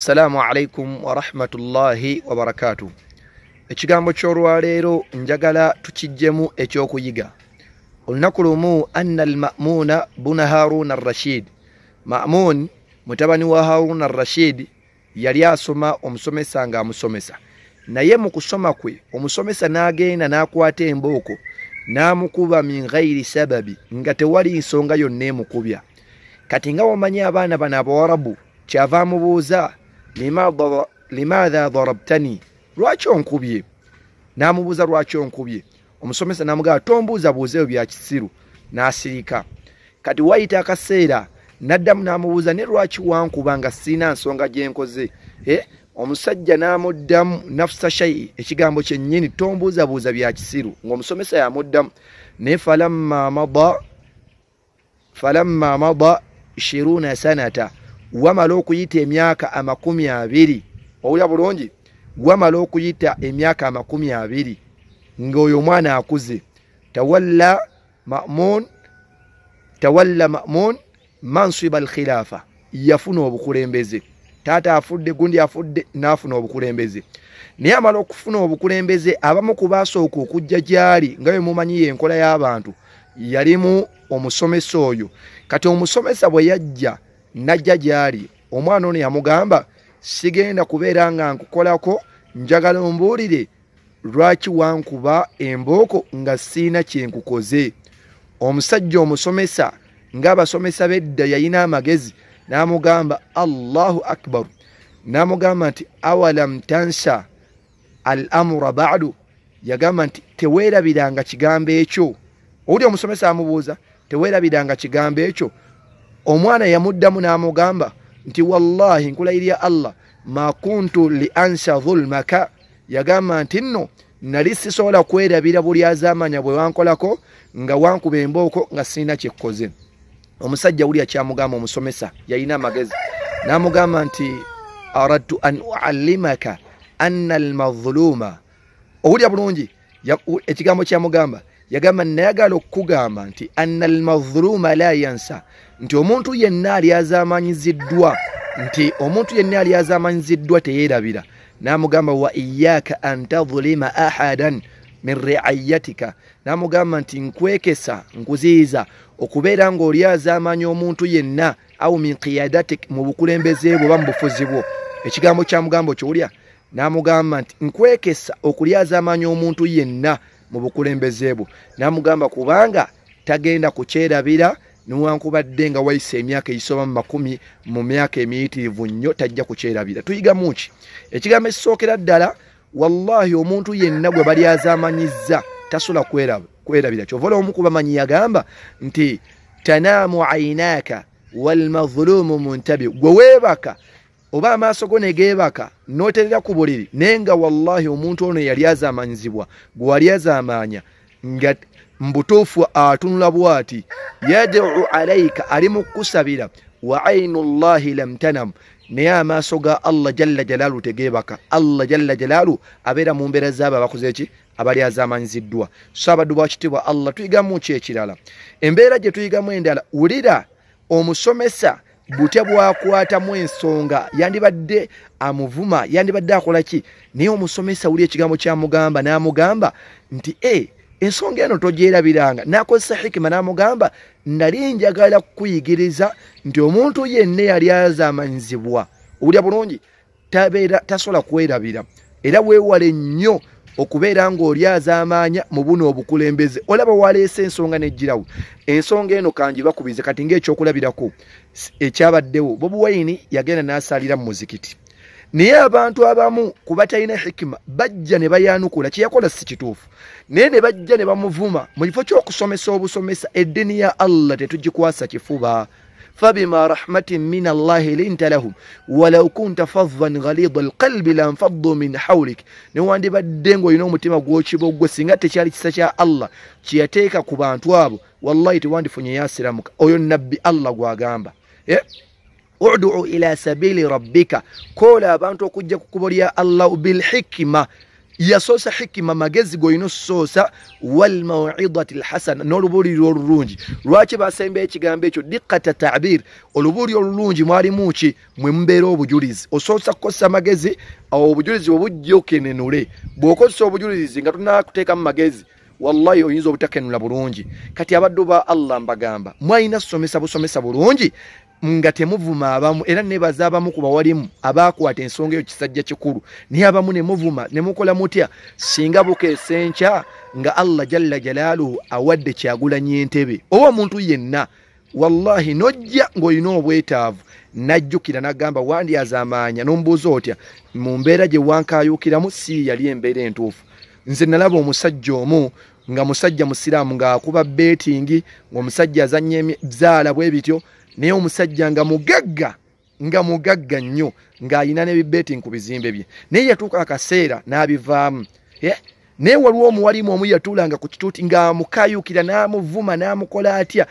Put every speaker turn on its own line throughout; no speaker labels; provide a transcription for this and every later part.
Assalamu alaikum wa rahmatullahi wa barakatuh. Ekigambo ky'olwaleero njagala tukijjemu ekyokuyiga. Olunaku lumu anna al-Ma'muna buna Harun ar-Rashid. Ma'mun mutabani wa Harun ar-Rashid yali asoma omusomesa nga amusomesa. Naye mu kusoma kwe omusomesa n'agenda n'akwata embooko n'amukuba min ghairi sababi nga tewali nsonga yonna emukubya. Kati nga wamanyi abaana bano Abawarabu kyava amubuuza limadha darabtani, lwaki onkubye? N'amubuuza lwaki onkubye. Omusomesa n'amugamba tombuuza buuzeyo bya kisiru, n'asirika. Kati wayita akaseera n'addamu n'amubuuza ne lwaki wankuba nga sina nsonga gye nkoze. Omusajja n'amuddamu nafsa shay, ekigambo kyennyini tombuuza buuza bya kisiru, ng'omusomesa yamuddamu ne falamma mada 20 sanata, wamala okuyita emyaka 20. Owulira bulungi, wamala okuyita emyaka 20 ng'oyo omwana akuze. Tawalla Ma'mun mansib al-khilafa, yafuna obukulembeze. Taata afudde, gundi afudde, n'afuna obukulembeze. Naye amala okufuna obukulembeze, abamu ku baasooka okujja gy'ali nga bwe mumanyi enkola y'abantu yalimu omusomesa oyo. Kati omusomesa bwe yajja najja gy'ali, omwana ono yamugamba sigenda kubeera nga nkukolako, njagala ombuulire lwaki wankuba embooko nga siina kye nkukoze. Omusajja omusomesa ng'abasomesa b'edda yalina amagezi, n'amugamba Allahu akbar, n'amugamba nti awalam tansa al-amra ba'du, yagamba nti teweerabiranga kigambo ekyo. Owuli omusomesa amubuuza teweerabiranga kigambo ekyo. Omwana yamuddamu n'amugamba nti wallahi nkulayirira Allah ma kuntu li ansa dhulmaka, yagamba nti nno nali sisobola kwerabira buli azaamanya bwe wankolako nga wankuba embooko nga sina kyekkoze. Omusajja wuli akyamugamba omusomesa yalina amagezi, n'amugamba nti aradtu an uallimaka anna al-madhluma. Owulira bulungi ekigambo kyamugamba, yagamba nayagala okukugamba nti anna al-madhluma la yansa, nti omuntu yenna aliazamanyiziddwa teyeerabira. N'amugamba wa iyyaka an tadhlima ahadan min ri'ayyatika, n'amugamba nti nkwekesa nkuziyiza okubeera ng'oli azaamanya omuntu yenna au min qiyadatik, mu bukulembeze bwo oba mu bufuzi bwo. Ekigambo kyamugamba ky'olya, n'amugamba nti nkwekesa okulyazaamanya omuntu yenna mu bukulembeze bwo. N'amugamba kubanga tagenda kukyerabira newankubadde nga wayise emyaka egisoma mu 10 mu myaka emiyitirivu nnyo tajja kukyerabira. Tuyigamu ki? Ekigambo ekisookera ddala, wallahi omuntu yenna gwe balyazaamanyiza tasobola kwerabira. Kyova omukuba manyi yagamba nti tanaamu ayinaaka walmadhulumu muntabi, gwe weebaka oba amaaso go ne geebaka n'oterera ku buliri, naye nga wallahi omuntu ono yali azaamanyizibwa, gwe wali azaamanya nga mbutuufu atunula bw'ati yad'u alayka, ali mu kusabira, wa aynu llahi lam tanam, naye amaaso ga Allah jalla jalaalu tegeebaka. Allah jalla jalaalu abeera mu mbeera z'abo abakoze ki, abali azaamanyiziddwa. So abaddu bwakitibwa Allah, tuyigamu ki ekirala? Embeera gye tuyigamu endala, wulira omusomesa butya bwakwatamu ensonga, yandibadde amuvuma, yandibadde akola ki, naye omusomesa wuli ekigambo kyamugamba, n'amugamba nti ensonga eno togyerabiranga. N'akozesa hikima n'amugamba nali njagala kukuyigiriza nti omuntu yenna yali azaamanyizibwa, owulira bulungi, tasobola kwerabira, era weewale nnyo okubeera ng'oli azaamanya mu buno obukulembeze. Olaba waleese ensonga nejjirawo, ensonga eno kangibakubize. Kati ng'ekyokulabirako ekyabaddewo, Bobi Wine yagenda n'asalira mu muzikiti, naye abantu abamu kuba talina hikima bajja ne bayanukula kyeyakola si kituufu, naye ne bajja ne bamuvuma. Mu kifo ky'okusomesa obusomesa, eddiini ya Allah tetugikwasa kifuba. fabima rahmatin min Allahi linta lahum walau kunta faddan ghalidha alqalbi lanfaddu min hawlik, ne wandibadde ng'olina omutima gw'okiboggwe singa tekyali kisa kya Allah kyeyateeka ku bantu abo, wallahi tewandifunye yasiramuka. Oyo nabbi Allah gwagamba ud'u ila sabili rabbika, kola abantu okujja ku kkubo lya Allah bil hikma, yasosa hikima magezi goyino sosa wal maw'idati al hasana n'olubuli olulungi lwaki basembe ekigambo ekyo diqqata ta'bir olubuli olulungi mwali muki mwe mbeera obujulizi ososa kukosa magezi awo obujulizi obujjo kenenule bw'okozesa obujulizi nga tunakuteeka mu magezi wallahi oyinza obutakenula bulungi kati abaddu ba Allah mbagamba mwayina busomesa bulungi nga temuvuma abamu era nebaza abamu kuba walimu abakwata ensonga eyo kisajja kikulu naye abamu ne muvuma ne mukola mutya singa bukesencha nga Allah jalla jalaluhu awadde kyagulanye entebe oba muntu yenna wallahi nojja ng'olina obwetaavu najjukira nagamba wandi azamanya nombuuza otya mu mbeera gye wankayukiramu si yali embeera entuufu nze nalaba omusajja omu nga musajja musiraamu ng'akuba betting ng'omusajja azanye zaala bwe bityo naye omusajja nga mugagga nnyo ng'ayina n'ebibetting ku bizimbe bye naye yatuuka akaseera n'abivaamu naye waliwo omuwalimu omu yatuulanga ku kituuti ng'amukayukira n'amuvuma n'amukola atya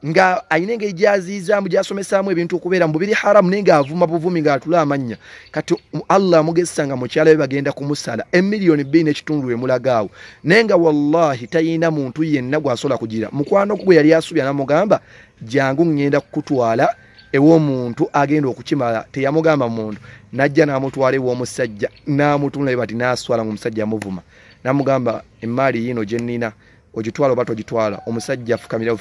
nga ayina engeri gy'aziizaamu gy'asomesaamu ebintu okubeera mu bubiri haramu naye ng'avuma buvumi ng'atula amannya kati Allah amugezesa nga mukyala we bagenda kumusala emiliyoni 2.5 emulagaawo naye nga wallahi tayina muntu yenna gw'asobola kugira mukwano gwe yali asubya n'amugamba jangu ngenda kukutwala ew'omuntu agenda okukimala teyamugamba muntu najja n'amutwala ew'omusajja n'amutula bati n'aswala ng'omusajja amuvuma n'amugamba emmaali yino gye nnina ogitwala oba togitwala omusajja afukamira